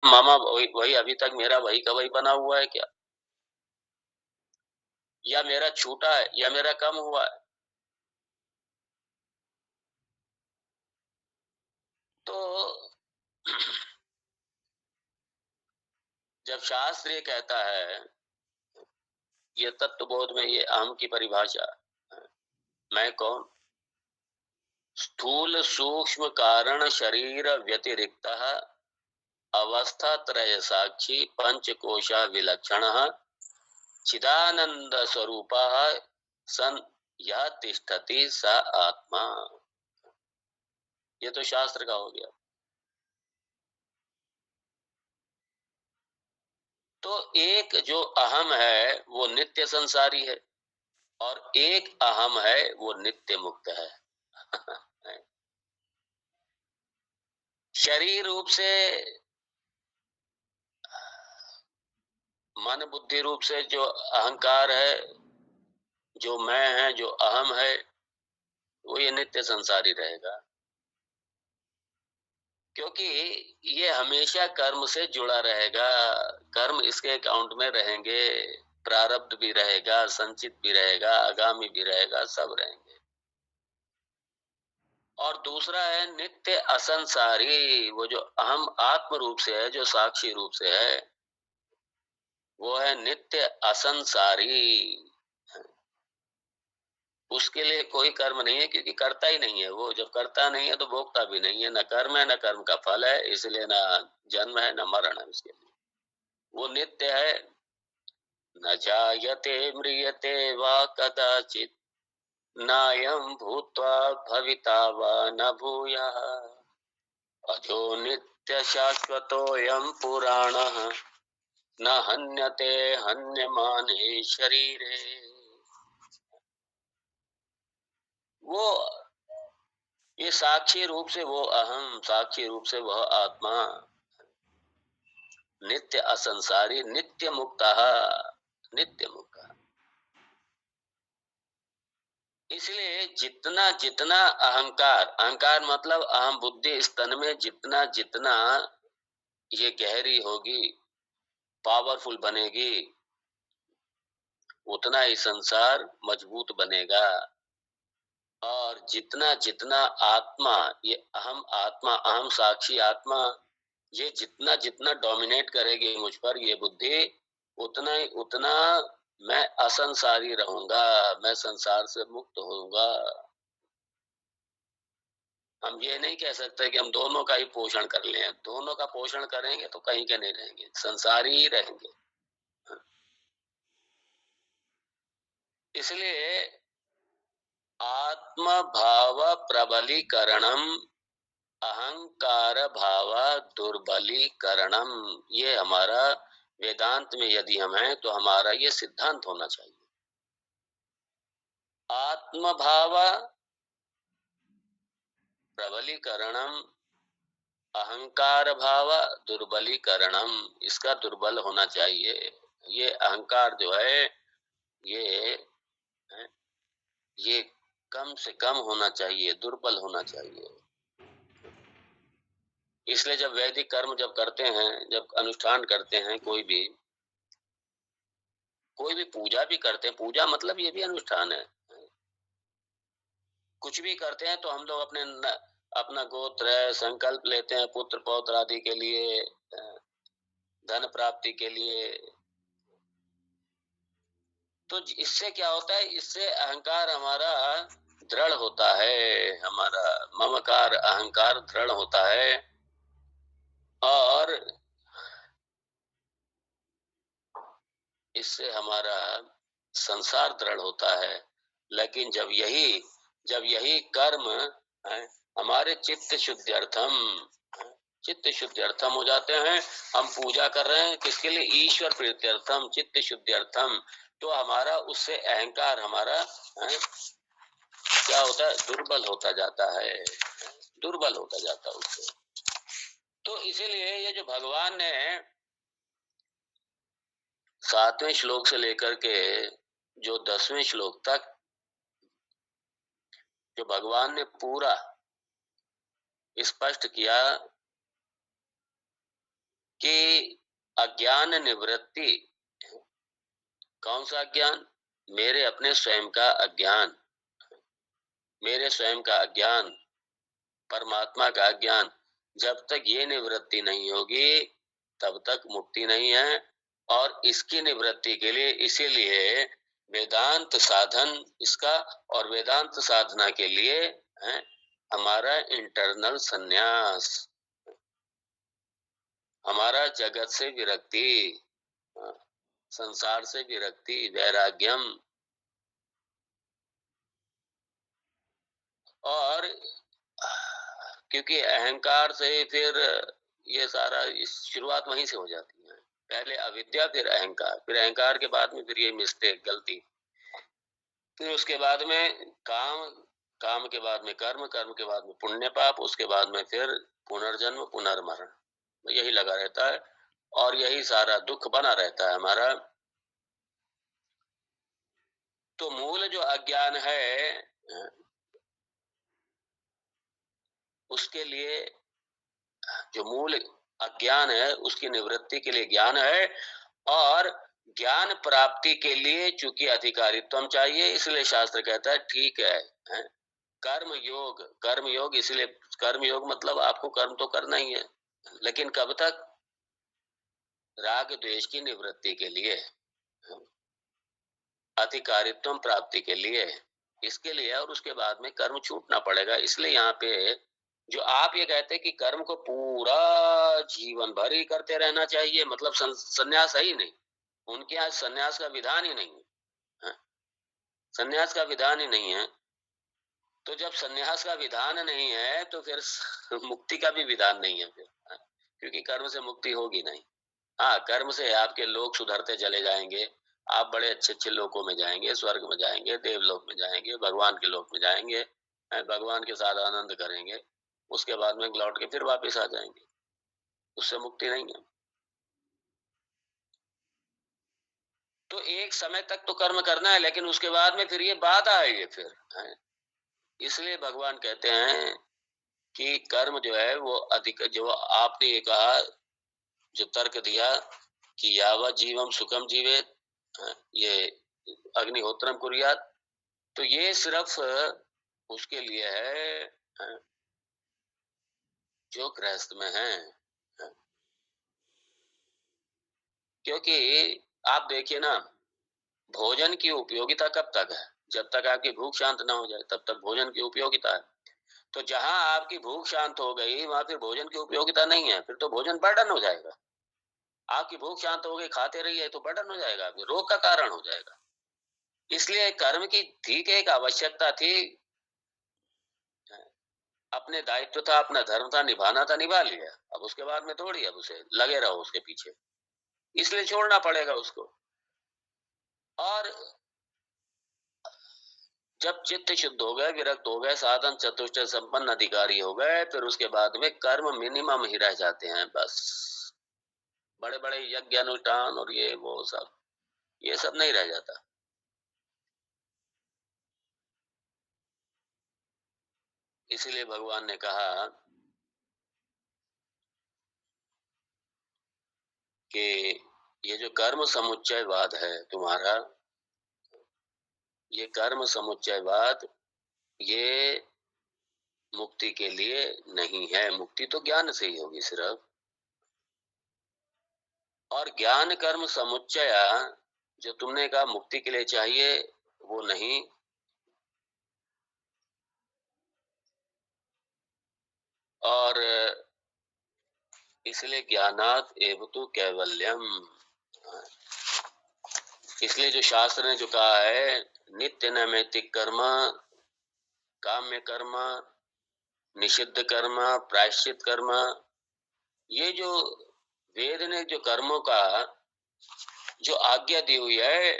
मामा वही वही अभी तक मेरा वही का वही बना हुआ है क्या? या मेरा छूटा है या मेरा कम हुआ है? तो जब शास्त्र ये कहता है, ये तत्वबोध में ये अहम की परिभाषा, मैं कौन? स्थूल सूक्ष्म कारण शरीर व्यतिरिक्तः अवस्था त्रय साक्षी पंचकोशा विलक्षणः चिदानंद स्वरूपः सन यह तिष्ठति स आत्मा। ये तो शास्त्र का हो गया। तो एक जो अहम है वो नित्य संसारी है और एक अहम है वो नित्य मुक्त है। शरीर रूप से, मन बुद्धि रूप से जो अहंकार है, जो मैं है, जो अहम है, वो ये नित्य संसारी रहेगा, क्योंकि ये हमेशा कर्म से जुड़ा रहेगा। कर्म इसके अकाउंट में रहेंगे, प्रारब्ध भी रहेगा, संचित भी रहेगा, आगामी भी रहेगा, सब रहेंगे। और दूसरा है नित्य असंसारी, वो जो अहम आत्म रूप से है, जो साक्षी रूप से है, वो है नित्य असंसारी। उसके लिए कोई कर्म नहीं है, क्योंकि करता ही नहीं है। वो जब करता नहीं है तो भोगता भी नहीं है, न कर्म है न कर्म का फल है, इसलिए न जन्म है न मरण है उसके लिए। वो नित्य है। न जायते म्रियते वा कदाचित नायं भूत्वा भविता वा न भूयः अजो नित्य शाश्वतोऽयं पुराणः न हन्यते हन्यमाने शरीरे। वो ये साक्षी रूप से वो अहम, साक्षी रूप से वह आत्मा, नित्य असंसारी, नित्य मुक्त, नित्य मुक्त। इसलिए जितना जितना अहंकार, अहंकार मतलब अहम बुद्धि इस तन में जितना जितना ये गहरी होगी, पावरफुल बनेगी, उतना ही संसार मजबूत बनेगा। और जितना जितना आत्मा, ये अहम आत्मा, अहम साक्षी आत्मा, ये जितना जितना डोमिनेट करेगी मुझ पर ये बुद्धि, उतना ही उतना मैं असंसारी रहूंगा, मैं संसार से मुक्त होऊंगा। हम ये नहीं कह सकते कि हम दोनों का ही पोषण कर लें। दोनों का पोषण करेंगे तो कहीं के नहीं रहेंगे, संसारी ही रहेंगे। इसलिए आत्म भाव प्रबलीकरणम अहंकार भाव दुर्बलीकरणम, ये हमारा वेदांत में यदि हम हैं तो हमारा ये सिद्धांत होना चाहिए। आत्म भाव प्रबलीकरणम अहंकार भाव दुर्बलीकरणम, इसका दुर्बल होना चाहिए। ये अहंकार जो है ये ये कम से कम होना चाहिए, दुर्बल होना चाहिए। इसलिए जब वैदिक कर्म जब करते हैं, जब अनुष्ठान करते हैं, कोई भी पूजा भी करते हैं, पूजा मतलब ये भी अनुष्ठान है। कुछ भी करते हैं तो हम लोग अपना गोत्र है, संकल्प लेते हैं पुत्र पौत्र आदि के लिए, धन प्राप्ति के लिए। तो इससे क्या होता है, इससे अहंकार हमारा दृढ़ होता है, हमारा ममकार अहंकार दृढ़ होता है और इससे हमारा संसार दृढ़ होता है। लेकिन जब यही कर्म है, हमारे चित्त शुद्ध्यर्थम, चित्त शुद्ध्यर्थम हो जाते हैं, हम पूजा कर रहे हैं किसके लिए? ईश्वर प्रीत्यर्थम, चित्त शुद्ध्यर्थम, तो हमारा उससे अहंकार हमारा क्या होता है? दुर्बल होता जाता है, दुर्बल होता जाता है उससे। तो इसीलिए ये जो भगवान ने 7वें श्लोक से लेकर के जो 10वें श्लोक तक जो भगवान ने पूरा स्पष्ट किया कि अज्ञान निवृत्ति, कौन सा अज्ञान? मेरे अपने स्वयं का अज्ञान, मेरे स्वयं का अज्ञान, परमात्मा का अज्ञान, जब तक ये निवृत्ति नहीं होगी तब तक मुक्ति नहीं है। और इसकी निवृत्ति के लिए इसीलिए वेदांत साधन इसका, और वेदांत साधना के लिए है हमारा इंटरनल संन्यास, हमारा जगत से विरक्ति, संसार से विरक्ति, वैराग्यम। और क्योंकि अहंकार से फिर ये सारा इस शुरुआत वहीं से हो जाती है। पहले अविद्या, फिर अहंकार, फिर अहंकार के बाद में फिर ये मिस्टेक, गलती, फिर उसके बाद में काम, काम के बाद में कर्म, कर्म के बाद में पुण्य पाप, उसके बाद में फिर पुनर्जन्म, पुनर्मरण, यही लगा रहता है और यही सारा दुख बना रहता है हमारा। तो मूल जो अज्ञान है उसके लिए, जो मूल अज्ञान है उसकी निवृत्ति के लिए ज्ञान है। और ज्ञान प्राप्ति के लिए चूंकि अधिकारित्व चाहिए, इसलिए शास्त्र कहता है ठीक है, कर्म योग, कर्म योग, इसलिए कर्म योग मतलब आपको कर्म तो करना ही है, लेकिन कब तक? राग द्वेष की निवृत्ति के लिए, अधिकारित्व प्राप्ति के लिए, इसके लिए। और उसके बाद में कर्म छूटना पड़ेगा। इसलिए यहाँ पे जो आप ये कहते हैं कि कर्म को पूरा जीवन भर ही करते रहना चाहिए, मतलब संन्यास है ही नहीं, उनके यहाँ संन्यास का विधान ही नहीं है, संन्यास का विधान ही नहीं है। तो जब संन्यास का विधान नहीं है तो फिर मुक्ति का भी विधान नहीं है फिर, क्योंकि कर्म से मुक्ति होगी नहीं। हाँ, कर्म से आपके लोग सुधरते चले जाएंगे, आप बड़े अच्छे अच्छे लोकों में जाएंगे, स्वर्ग में जाएंगे, देवलोक में जाएंगे, भगवान के लोक में जाएंगे, भगवान के साथ आनंद करेंगे, उसके बाद में लौट के फिर वापस आ जाएंगे, उससे मुक्ति नहीं है। तो एक समय तक तो कर्म करना है, लेकिन उसके बाद में फिर ये बाधा है, ये फिर है। इसलिए भगवान कहते हैं कि कर्म जो है वो अधिक, जो आपने ये कहा, जो तर्क दिया कि यावत जीवम सुखम जीवेत, ये अग्निहोत्रम कुर्यात, तो ये सिर्फ उसके लिए है जो गृहस्थ में है। क्योंकि आप देखिए ना, भोजन की उपयोगिता कब तक है? जब तक आपकी भूख शांत ना हो जाए तब तक भोजन की उपयोगिता है। तो जहां आपकी भूख शांत हो गई वहां फिर भोजन की उपयोगिता नहीं है, फिर तो भोजन बर्डन हो जाएगा। आपकी भूख शांत हो गई, खाते रहिए तो बर्डन हो जाएगा, आपके रोग का कारण हो जाएगा। इसलिए कर्म की ठीक एक आवश्यकता थी, अपने दायित्व था, अपना धर्म था, निभाना था, निभा लिया। अब उसके बाद में थोड़ी अब उसे लगे रहो उसके पीछे, इसलिए छोड़ना पड़ेगा उसको। और जब चित्त शुद्ध हो गए, विरक्त हो गए, साधन चतुष्टय संपन्न अधिकारी हो गए, फिर उसके बाद में कर्म मिनिमम ही रह जाते हैं बस। बड़े बड़े यज्ञ अनुष्ठान और ये वो सब, ये सब नहीं रह जाता। इसीलिए भगवान ने कहा कि ये जो कर्म समुच्चयवाद है तुम्हारा, ये कर्म समुच्चयवाद, ये मुक्ति के लिए नहीं है। मुक्ति तो ज्ञान से ही होगी सिर्फ। और ज्ञान कर्म समुच्चय जो तुमने कहा मुक्ति के लिए चाहिए, वो नहीं। और इसलिए ज्ञानात एव तो कैवल्यम, इसलिए जो शास्त्र ने जो कहा है नित्य नैमित्तिक कर्म, काम्य कर्म, निषिद्ध कर्म, प्रायश्चित कर्म, ये जो वेद ने जो कर्मों का जो आज्ञा दी हुई है,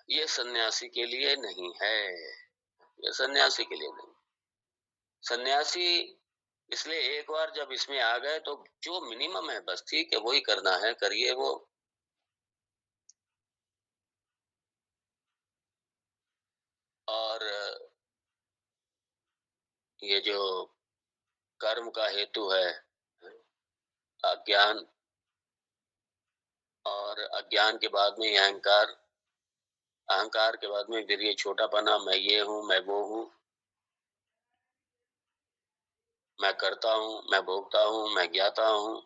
ये सन्यासी के लिए नहीं है, ये सन्यासी के लिए नहीं। सन्यासी इसलिए एक बार जब इसमें आ गए तो जो मिनिमम है बस ठीक है वही करना है, करिए वो। और ये जो कर्म का हेतु है अज्ञान, और अज्ञान के बाद में अहंकार, अहंकार के बाद में वीर्य, छोटापना, मैं ये हूँ, मैं वो हूँ, मैं करता हूँ, मैं भोगता हूँ, मैं ज्ञाता हूँ।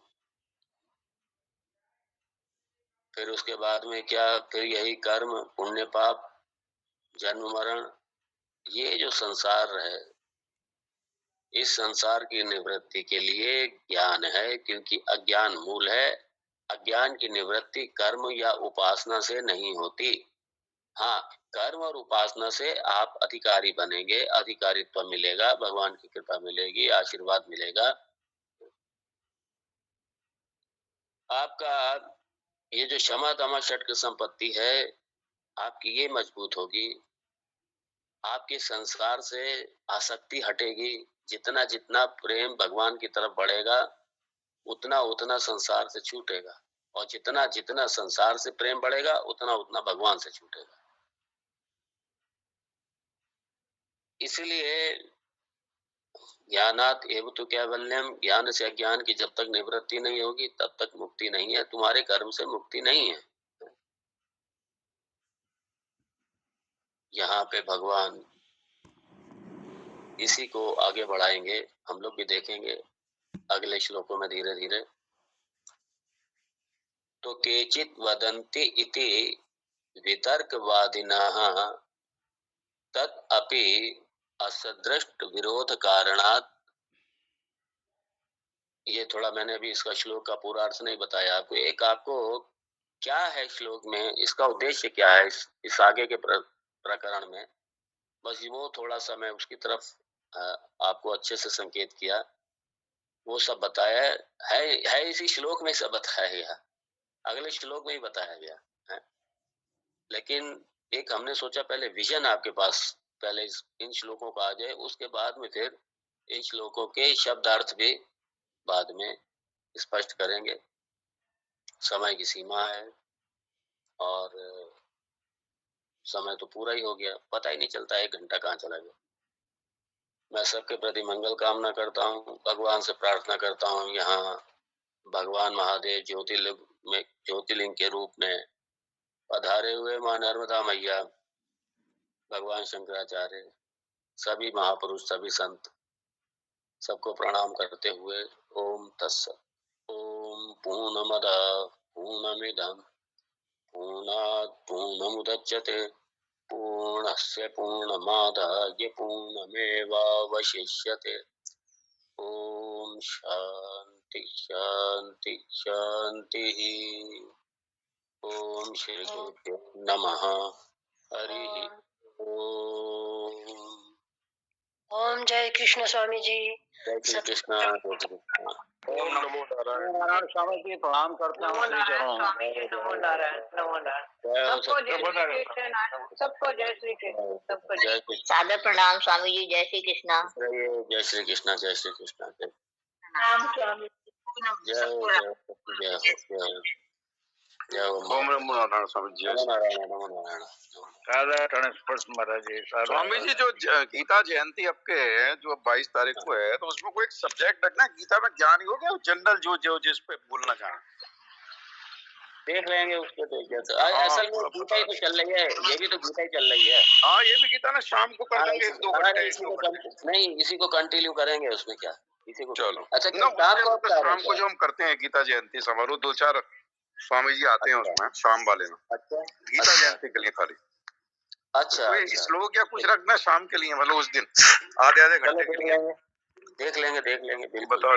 फिर उसके बाद में क्या, फिर यही कर्म, पुण्य पाप, जन्म मरण, ये जो संसार है, इस संसार की निवृत्ति के लिए ज्ञान है, क्योंकि अज्ञान मूल है। अज्ञान की निवृत्ति कर्म या उपासना से नहीं होती। हाँ, कर्म और उपासना से आप अधिकारी बनेंगे, अधिकारित्व मिलेगा, भगवान की कृपा मिलेगी, आशीर्वाद मिलेगा। आपका ये जो क्षमा दमा षटक संपत्ति है, आपकी ये मजबूत होगी। आपके संसार से आसक्ति हटेगी। जितना जितना प्रेम भगवान की तरफ बढ़ेगा, उतना उतना संसार से छूटेगा, और जितना जितना संसार से प्रेम बढ़ेगा, उतना उतना भगवान से छूटेगा। इसलिए ज्ञानात एव तो कैवल्यम, ज्ञान से अज्ञान की जब तक निवृत्ति नहीं होगी, तब तक मुक्ति नहीं है। तुम्हारे कर्म से मुक्ति नहीं है। यहाँ पे भगवान इसी को आगे बढ़ाएंगे, हम लोग भी देखेंगे अगले श्लोकों में धीरे धीरे। तो केचित वदन्ति इति वितर्कवादिनः तत् अपि असदृष्ट विरोध कारणात्। ये थोड़ा मैंने अभी इसका श्लोक का पूरा अर्थ नहीं बताया आपको। एक आपको क्या है श्लोक में, इसका उद्देश्य क्या है इस आगे के प्रकरण में, बस वो थोड़ा सा मैं उसकी तरफ आपको अच्छे से संकेत किया, वो सब बताया है इसी श्लोक में सब बताया गया, अगले श्लोक में ही बताया गया है। लेकिन एक हमने सोचा पहले विजन आपके पास पहले इन श्लोकों का आ जाए, उसके बाद में फिर इन श्लोकों के शब्दार्थ भी बाद में स्पष्ट करेंगे। समय की सीमा है और समय तो पूरा ही हो गया, पता ही नहीं चलता 1 घंटा कहाँ चला गया। मैं सबके प्रति मंगल कामना करता हूँ, भगवान से प्रार्थना करता हूँ, यहाँ भगवान महादेव ज्योतिर्लिंग के रूप में पधारे हुए मां नर्मदा मैया, भगवान शंकराचार्य, सभी महापुरुष, सभी संत, सबको प्रणाम करते हुए ओम तत्सत। ओम पूर्णमदः पूर्णमिदं पूर्णात् पूर्णमुदच्यते पूर्णस्य पूर्णमादाय पूर्णमेवावशिष्यते। ओम शांति शांति शांति। ओम श्री गुरुभ्यो नमः। हरि ओम। ओम जय कृष्ण स्वामी जी। जय श्री कृष्ण। ओम नमो नारायण। स्वामी जी प्रणाम करते हैं। नमो नारायण। नमो नारायण। सबको जय श्री कृष्ण। सबको जय श्री सादर प्रणाम स्वामी जी। जय श्री कृष्ण। जय श्री कृष्ण। जय श्री कृष्ण। राम स्वामी ओम नमो नारायण। स्वामी जी नमो नारायण। स्वामी जी जो गीता जयंती आपके जो 22 तारीख को है, तो उसमें कोई एक सब्जेक्ट रखना है गीता में, ज्ञान योग है जनरल जो जो जिस पे बोलना चाहे देख लेंगे उसके तो असल में गीता ही तो चल रही है, ये भी तो गीता ही चल रही है। हाँ, ये भी गीता ना शाम को कर देंगे 1-2 घंटे। नहीं, इसी को कंटिन्यू करेंगे, उसमें क्या इसी को। चलो अच्छा, शाम को जो हम करते हैं गीता जयंती समारोह, 2-4 स्वामी जी आते हैं उसमें शाम वाले में। अच्छा, गीता जयंती के लिए खाली। अच्छा, श्लोक या कुछ रखना शाम के लिए, मतलब उस दिन आधे घंटे के लिए देख लेंगे बताओ।